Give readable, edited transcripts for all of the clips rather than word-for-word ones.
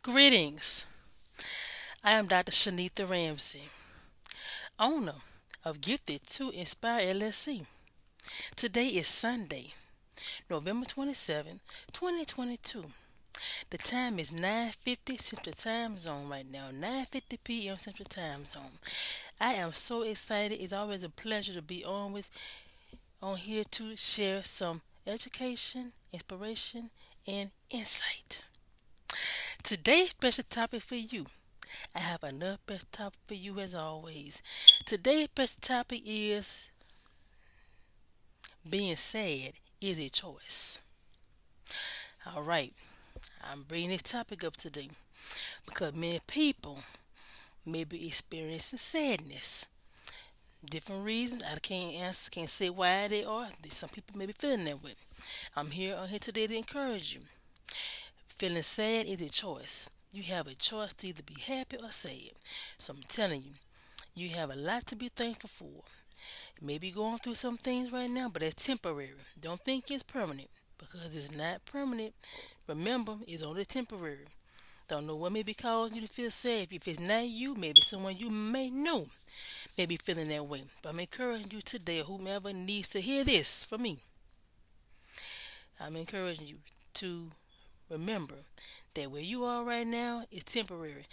Greetings. I am Dr. Shenetha Ramsey, owner of Gifted to Inspire LLC. Today is Sunday, November 27, 2022. The time is 9:50 Central Time Zone right now, 9:50 p.m. Central Time Zone. I am so excited. It's always a pleasure to be on here to share some education, inspiration, and insight. Today's special topic for you. I have another best topic for you as always. Today's best topic is being sad is a choice. All right, I'm bringing this topic up today because many people may be experiencing sadness. Different reasons. I can't answer, can't say why they are. Some people may be feeling that way. I'm here on here today to encourage you. Feeling sad is a choice. You have a choice to either be happy or sad. So I'm telling you, you have a lot to be thankful for. You may be going through some things right now, but it's temporary. Don't think it's permanent because it's not permanent. Remember, it's only temporary. Don't know what may be causing you to feel sad. If it's not you, maybe someone you may know may be feeling that way. But I'm encouraging you today, or whomever needs to hear this from me, I'm encouraging you to remember that where you are right now is temporary.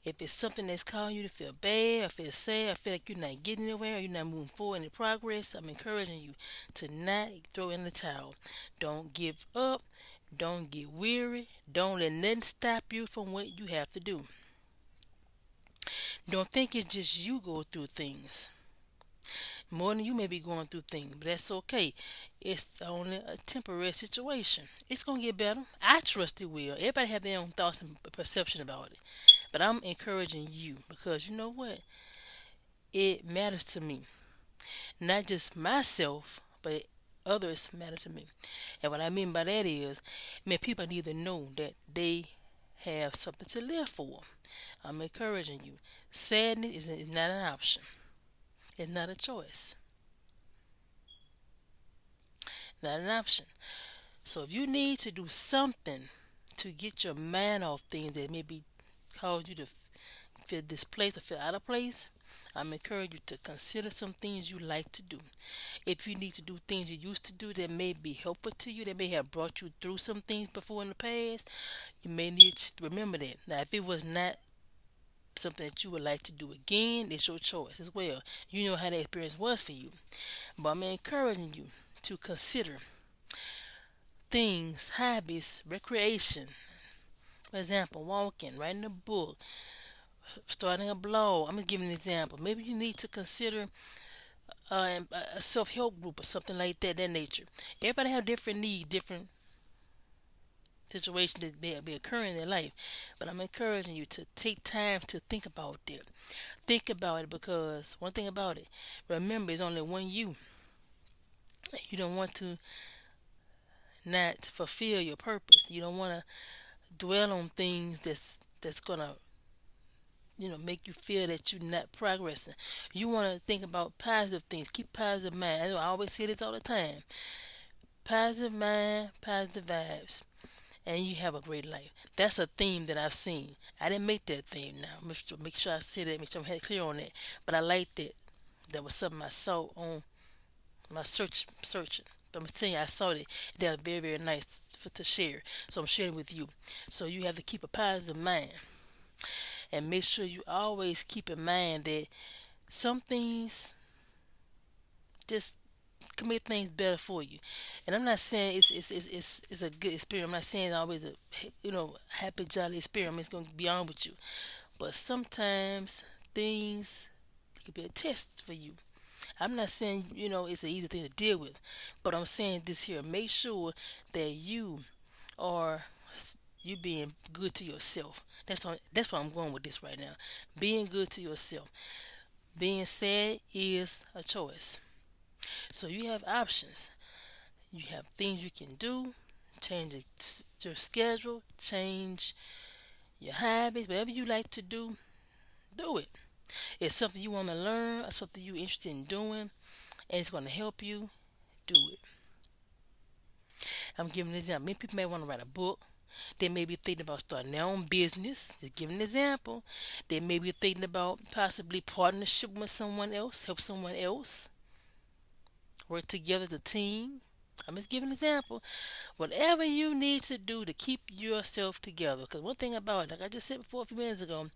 If it's something that's causing you to feel bad or feel sad or feel like you're not getting anywhere or you're not moving forward in progress, I'm encouraging you to not throw in the towel. Don't give up. Don't get weary. Don't let nothing stop you from what you have to do. Don't think it's just you go through things. More than you may be going through things, but that's okay. It's only a temporary situation. It's gonna get better. I trust it will. Everybody have their own thoughts and perception about it. But I'm encouraging you because you know what? It matters to me. Not just myself, but others matter to me. And what I mean by that is, people need to know that they have something to live for. I'm encouraging you. Sadness is not an option. It's not a choice. Not an option. So if you need to do something to get your mind off things that maybe cause you to feel displaced or feel out of place, I'm encouraging you to consider some things you like to do. If you need to do things you used to do that may be helpful to you, that may have brought you through some things before in the past, you may need to remember that. Now, if it was not something that you would like to do again, it's your choice as well. You know how that experience was for you. But I'm encouraging you to consider things, hobbies, recreation. For example, walking, writing a book, starting a blog. I'm just giving an example. Maybe you need to consider a self-help group or something like that nature. Everybody have different needs, different situations that may be occurring in their life. But I'm encouraging you to take time to think about that. Think about it because one thing about it, remember, it's only one you. You don't want to not fulfill your purpose. You don't want to dwell on things that's gonna make you feel that you're not progressing. You want to think about positive things. Keep positive mind. I know I always say this all the time. Positive mind, positive vibes, and you have a great life. That's a theme that I've seen. I didn't make that theme now. Make sure I say that. Make sure I'm clear on that. But I liked it. That was something I saw on my searching. But I'm telling you, I saw it. That was very, very nice to share. So I'm sharing with you. So you have to keep a positive mind. And make sure you always keep in mind that some things just can make things better for you. And I'm not saying it's a good experience. I'm not saying it's always a happy jolly experience. It's going to be on with you. But sometimes things can be a test for you. I'm not saying it's an easy thing to deal with, but I'm saying this here. Make sure that are you being good to yourself. That's why I'm going with this right now. Being good to yourself. Being sad is a choice. So you have options. You have things you can do. Change your schedule. Change your habits. Whatever you like to do it. It's something you want to learn or something you're interested in doing, and it's going to help you do it. I'm giving an example. Many people may want to write a book. They may be thinking about starting their own business. Just give an example. They may be thinking about possibly partnership with someone else, help someone else, work together as a team. I'm just giving an example. Whatever you need to do to keep yourself together. Because one thing about it, like I just said before a few minutes ago,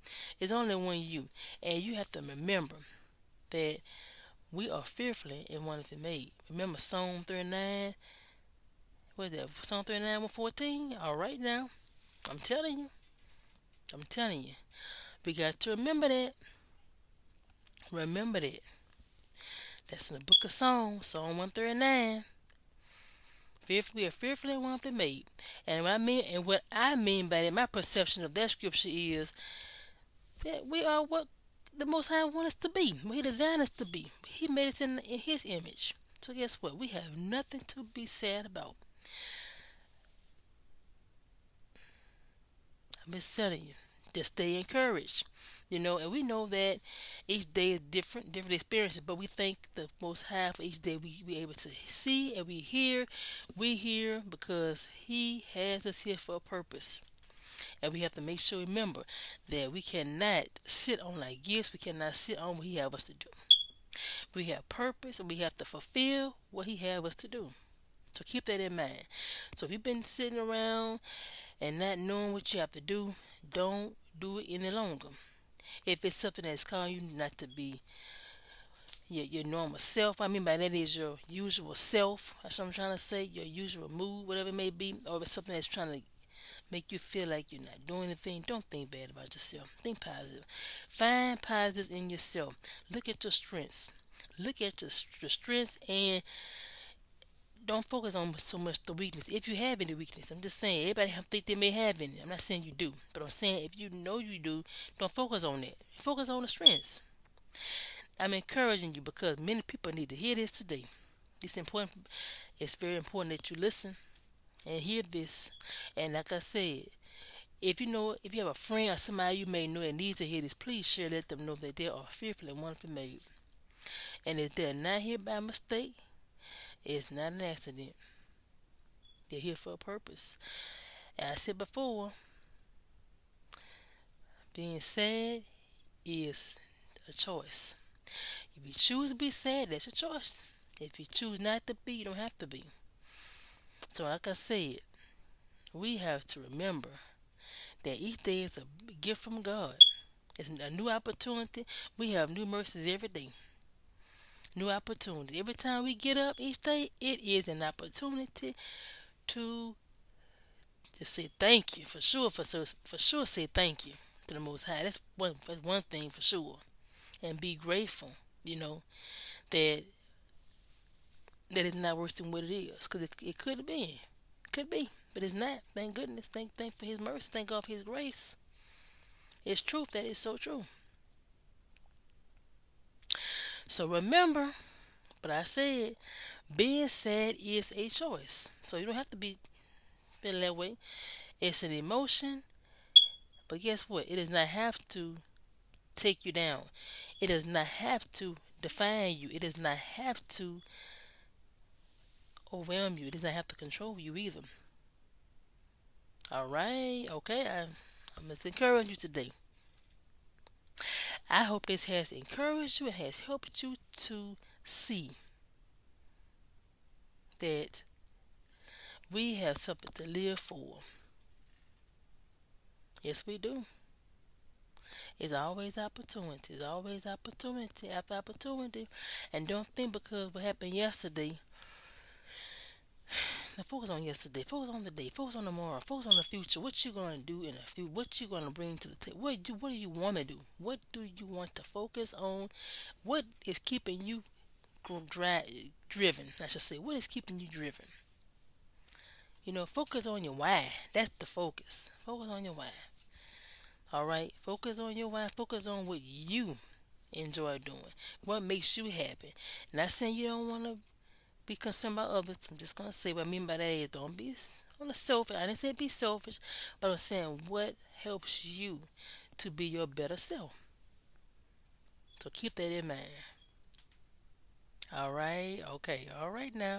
is only one you. And you have to remember that we are fearfully and wonderfully made. Remember Psalm 39? What is that? Psalm 39, 114? All right now. I'm telling you. I'm telling you. We got to remember that. Remember that. That's in the book of Psalms, Psalm 139. We are fearfully and wonderfully made. And what I mean by that, my perception of that scripture is that we are what the Most High wants us to be, what He designed us to be. He made us in His image. So guess what? We have nothing to be sad about. I'm just telling you, just stay encouraged. And we know that each day is different experiences, but we thank the Most High for each day we be able to see and we hear because He has us here for a purpose. And we have to make sure, remember, that we cannot sit on our gifts, we cannot sit on what He has us to do. We have purpose and we have to fulfill what He has us to do. So keep that in mind. So if you've been sitting around and not knowing what you have to do, don't do it any longer. If it's something that's calling you not to be your normal self, I mean by that is your usual self. That's what I'm trying to say. Your usual mood, whatever it may be, or if it's something that's trying to make you feel like you're not doing anything, don't think bad about yourself. Think positive. Find positives in yourself. Look at your strengths. Look at your strengths and don't focus on so much the weakness. If you have any weakness, I'm just saying everybody think they may have any. I'm not saying you do, but I'm saying if you know you do, don't focus on that. Focus on the strengths. I'm encouraging you because many people need to hear this today. It's important. It's very important that you listen and hear this. And like I said, if you have a friend or somebody you may know that needs to hear this, please share. Let them know that they are fearfully and wonderfully made. And if they're not here by mistake, it's not an accident. They're here for a purpose. As I said before, being sad is a choice. If you choose to be sad, that's your choice. If you choose not to be, you don't have to be. So, like I said, we have to remember that each day is a gift from God. It's a new opportunity. We have new mercies every day. New opportunity. Every time we get up each day, it is an opportunity to just say thank you for sure. For sure, say thank you to the Most High. That's one thing for sure, and be grateful. You know that it's not worse than what it is, because it could have been, could be, but it's not. Thank goodness. Thank for His mercy. Thank God for His grace. It's truth. That is so true. So remember, but I said, being sad is a choice. So you don't have to be feeling that way. It's an emotion, but guess what? It does not have to take you down. It does not have to define you. It does not have to overwhelm you. It does not have to control you either. All right, okay. I'm just encouraging you today. I hope this has encouraged you and has helped you to see that we have something to live for. Yes, we do. It's always opportunity. It's always opportunity after opportunity. And don't think because what happened yesterday. Now focus on yesterday. Focus on the day. Focus on tomorrow. Focus on the future. What you gonna do in the future? What you gonna bring to the table? What do you want to do? What do you want to focus on? What is keeping you driven? I should say. What is keeping you driven? Focus on your why. That's the focus. Focus on your why. All right. Focus on your why. Focus on what you enjoy doing. What makes you happy. Not saying you don't want to be concerned about others. I'm just gonna say what I mean by that is don't be on the selfish. I didn't say be selfish, but I'm saying what helps you to be your better self. So keep that in mind. All right. Okay. All right now.